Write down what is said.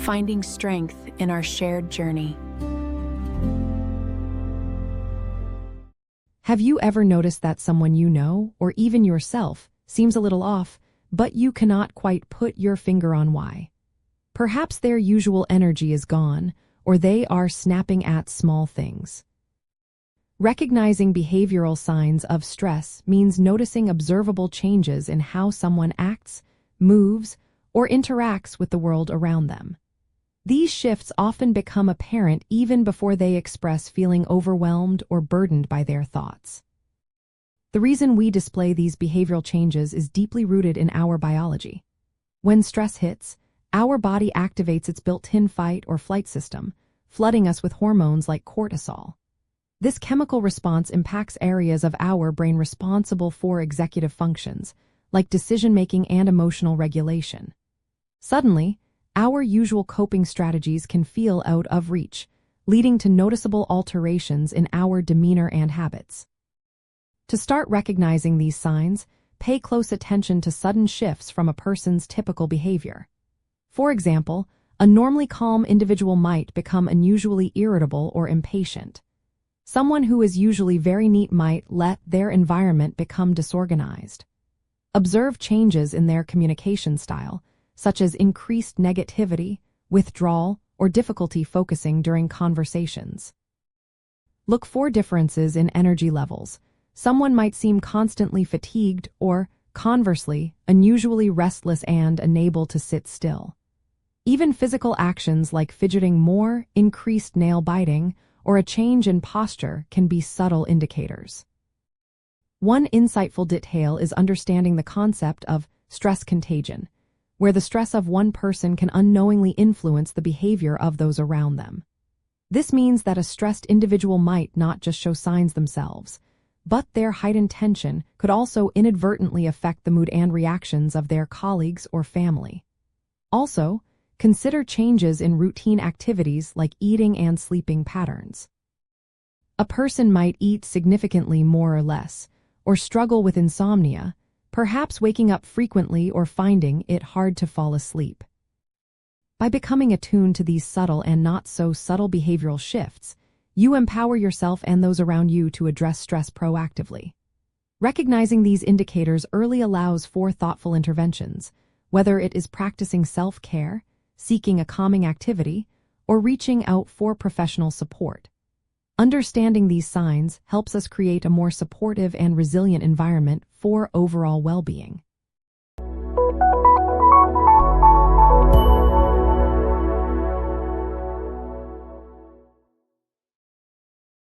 finding strength in our shared journey. Have you ever noticed that someone you know, or even yourself, seems a little off, but you cannot quite put your finger on why? Perhaps their usual energy is gone, or they are snapping at small things. Recognizing behavioral signs of stress means noticing observable changes in how someone acts, moves, or interacts with the world around them. These shifts often become apparent even before they express feeling overwhelmed or burdened by their thoughts. The reason we display these behavioral changes is deeply rooted in our biology. When stress hits, our body activates its built-in fight or flight system, flooding us with hormones like cortisol. This chemical response impacts areas of our brain responsible for executive functions, like decision-making and emotional regulation. Suddenly, our usual coping strategies can feel out of reach, leading to noticeable alterations in our demeanor and habits. To start recognizing these signs, pay close attention to sudden shifts from a person's typical behavior. For example, a normally calm individual might become unusually irritable or impatient. Someone who is usually very neat might let their environment become disorganized. Observe changes in their communication style, such as increased negativity, withdrawal, or difficulty focusing during conversations. Look for differences in energy levels. Someone might seem constantly fatigued or, conversely, unusually restless and unable to sit still. Even physical actions like fidgeting more, increased nail biting, or a change in posture can be subtle indicators. One insightful detail is understanding the concept of stress contagion, where the stress of one person can unknowingly influence the behavior of those around them. This means that a stressed individual might not just show signs themselves, but their heightened tension could also inadvertently affect the mood and reactions of their colleagues or family. Also, consider changes in routine activities like eating and sleeping patterns. A person might eat significantly more or less, or struggle with insomnia, perhaps waking up frequently or finding it hard to fall asleep. By becoming attuned to these subtle and not so subtle behavioral shifts, you empower yourself and those around you to address stress proactively. Recognizing these indicators early allows for thoughtful interventions, whether it is practicing self-care, seeking a calming activity, or reaching out for professional support. Understanding these signs helps us create a more supportive and resilient environment for overall well-being.